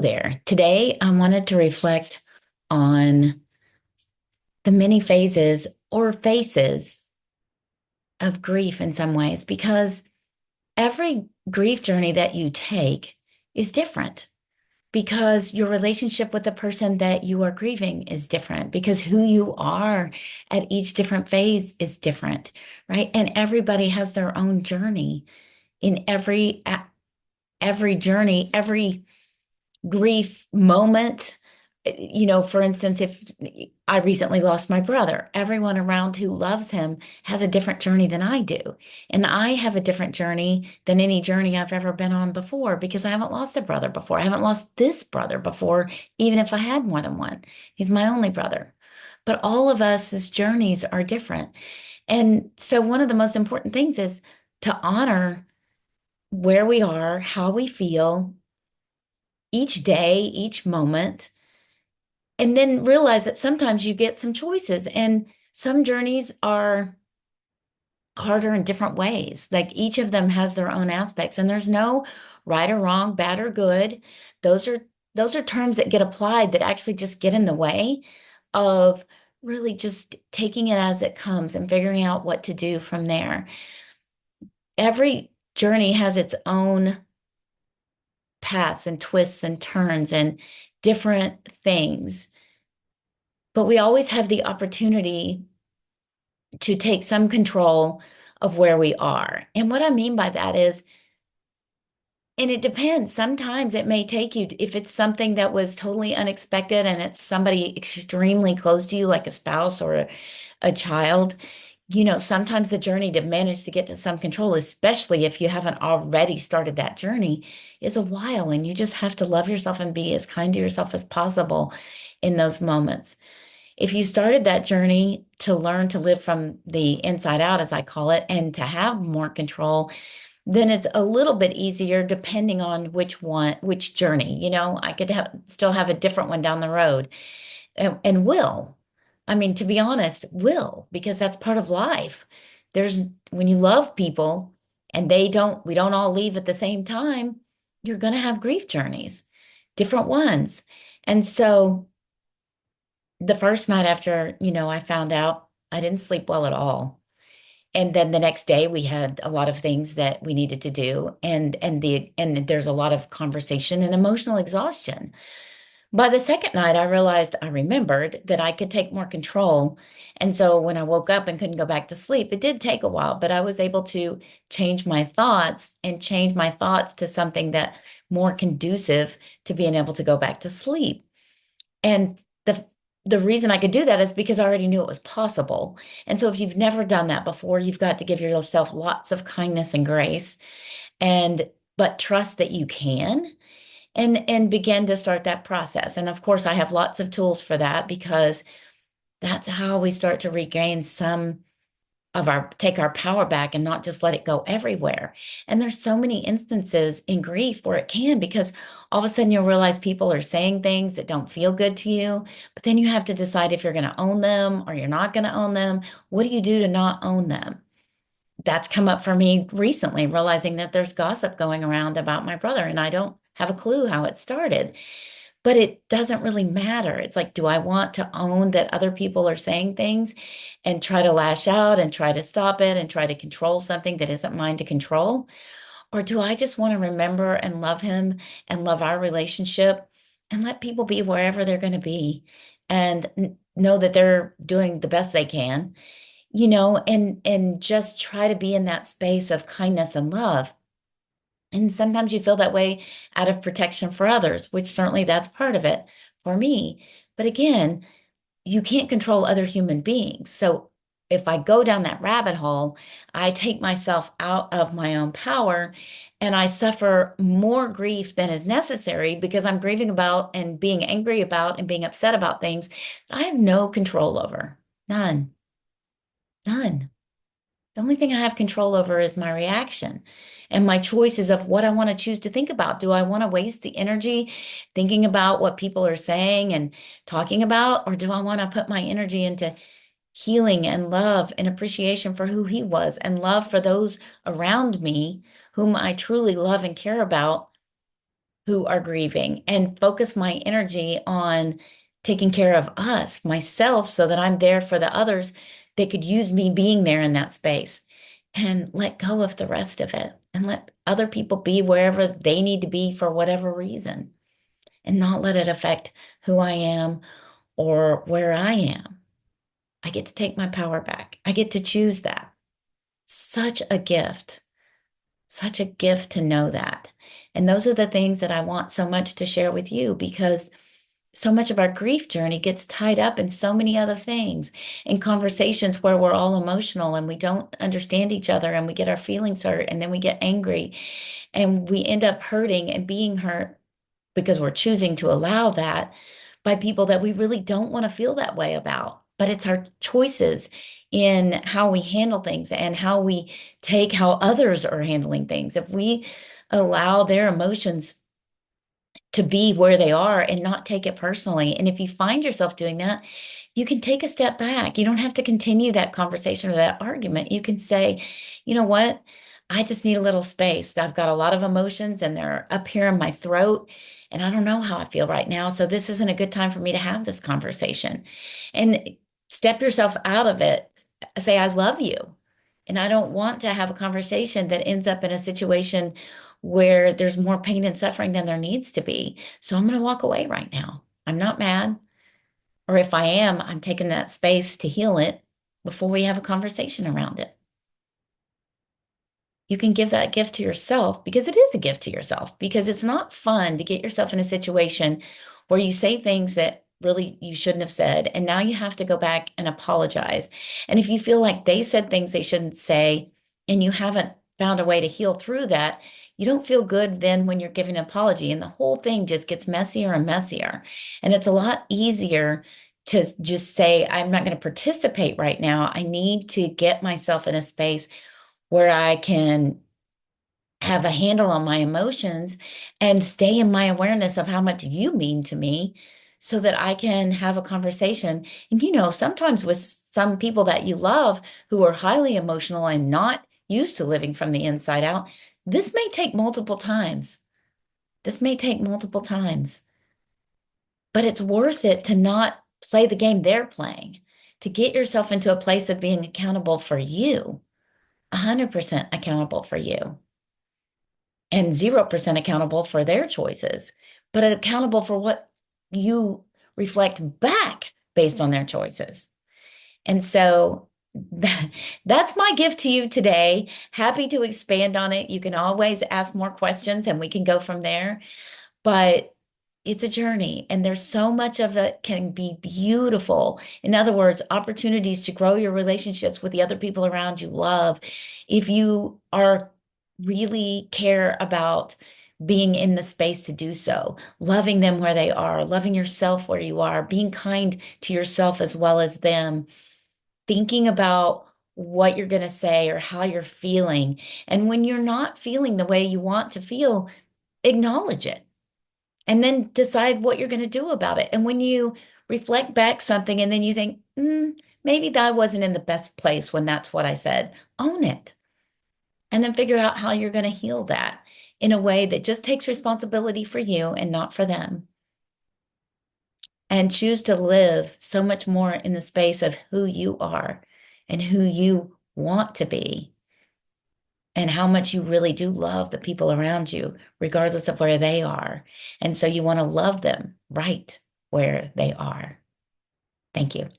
there. Today, I wanted to reflect on the many phases or faces of grief in some ways, because every grief journey that you take is different, because your relationship with the person that you are grieving is different, because who you are at each different phase is different, right? And everybody has their own journey in every journey, every grief moment. For instance, if I recently lost my brother, everyone around who loves him has a different journey than I do. And I have a different journey than any journey I've ever been on before, because I haven't lost a brother before. I haven't lost this brother before, even if I had more than one. He's my only brother. But all of us' journeys are different. And so one of the most important things is to honor where we are, how we feel each day, each moment, and then realize that sometimes you get some choices, and some journeys are harder in different ways. Like each of them has their own aspects, and there's no right or wrong, bad or good. Those are those are terms that get applied that actually just get in the way of really just taking it as it comes and figuring out what to do from there. Every journey has its own paths and twists and turns and different things. But we always have the opportunity to take some control of where we are. And what I mean by that is, and it depends. Sometimes it may take you, if it's something that was totally unexpected and it's somebody extremely close to you, like a spouse or a child, sometimes the journey to manage to get to some control, especially if you haven't already started that journey, is a while. And you just have to love yourself and be as kind to yourself as possible in those moments. If you started that journey to learn to live from the inside out, as I call it, and to have more control, then it's a little bit easier depending on which journey. I could still have a different one down the road, and will. I mean, to be honest, will, because that's part of life. There's When you love people and we don't all leave at the same time, you're going to have grief journeys, different ones. And so the first night after, I found out, I didn't sleep well at all. And then the next day we had a lot of things that we needed to do, and there's a lot of conversation and emotional exhaustion. By the second night, I remembered that I could take more control. And so when I woke up and couldn't go back to sleep, it did take a while, but I was able to change my thoughts to something that more conducive to being able to go back to sleep. And the reason I could do that is because I already knew it was possible. And so if you've never done that before, you've got to give yourself lots of kindness and grace, and but trust that you can, and begin to start that process. And of course, I have lots of tools for that, because that's how we start to regain some of take our power back and not just let it go everywhere. And there's so many instances in grief where it can, because all of a sudden you'll realize people are saying things that don't feel good to you, but then you have to decide if you're going to own them or you're not going to own them. What do you do to not own them? That's come up for me recently, realizing that there's gossip going around about my brother, and I don't have a clue how it started. But it doesn't really matter. It's like, do I want to own that other people are saying things and try to lash out and try to stop it and try to control something that isn't mine to control? Or do I just want to remember and love him and love our relationship and let people be wherever they're going to be, and know that they're doing the best they can, and just try to be in that space of kindness and love. And sometimes you feel that way out of protection for others, which certainly that's part of it for me. But again, you can't control other human beings. So if I go down that rabbit hole, I take myself out of my own power, and I suffer more grief than is necessary, because I'm grieving about and being angry about and being upset about things I have no control over. None, none. The only thing I have control over is my reaction and my choices of what I want to choose to think about. Do I want to waste the energy thinking about what people are saying and talking about, or do I want to put my energy into healing and love and appreciation for who he was, and love for those around me whom I truly love and care about, who are grieving and focus my energy on taking care of us, myself, so that I'm there for the others that could use me being there in that space and let go of the rest of it and let other people be wherever they need to be for whatever reason and not let it affect who I am or where I am. I get to take my power back. I get to choose that. Such a gift. Such a gift to know that. And those are the things that I want so much to share with you because so much of our grief journey gets tied up in so many other things, in conversations where we're all emotional and we don't understand each other and we get our feelings hurt and then we get angry and we end up hurting and being hurt because we're choosing to allow that by people that we really don't want to feel that way about. But it's our choices in how we handle things and how we take how others are handling things. If we allow their emotions to be where they are and not take it personally. And if you find yourself doing that, you can take a step back. You don't have to continue that conversation or that argument. You can say, you know what? I just need a little space. I've got a lot of emotions and they're up here in my throat. And I don't know how I feel right now. So this isn't a good time for me to have this conversation. And step yourself out of it. Say, I love you. And I don't want to have a conversation that ends up in a situation where there's more pain and suffering than there needs to be. So I'm going to walk away right now. I'm not mad. Or if I am, I'm taking that space to heal it before we have a conversation around it. You can give that gift to yourself because it is a gift to yourself because it's not fun to get yourself in a situation where you say things that really you shouldn't have said. And now you have to go back and apologize. And if you feel like they said things they shouldn't say and you haven't found a way to heal through that, you don't feel good then when you're giving an apology. And the whole thing just gets messier and messier. And it's a lot easier to just say, I'm not going to participate right now. I need to get myself in a space where I can have a handle on my emotions and stay in my awareness of how much you mean to me so that I can have a conversation. And sometimes with some people that you love who are highly emotional and not used to living from the inside out, this may take multiple times. This may take multiple times, but it's worth it to not play the game they're playing, to get yourself into a place of being accountable for you, 100% accountable for you and 0% accountable for their choices, but accountable for what you reflect back based on their choices. And so that's my gift to you today. Happy to expand on it. You can always ask more questions and we can go from there. But it's a journey, and there's so much of it can be beautiful. In other words, opportunities to grow your relationships with the other people around you love. If you are really care about being in the space to do so, loving them where they are, loving yourself where you are, being kind to yourself as well as them, thinking about what you're going to say or how you're feeling. And when you're not feeling the way you want to feel, acknowledge it and then decide what you're going to do about it. And when you reflect back something and then you think, maybe that wasn't in the best place when that's what I said, own it. And then figure out how you're going to heal that in a way that just takes responsibility for you and not for them. And choose to live so much more in the space of who you are and who you want to be and how much you really do love the people around you, regardless of where they are. And so you want to love them right where they are. Thank you.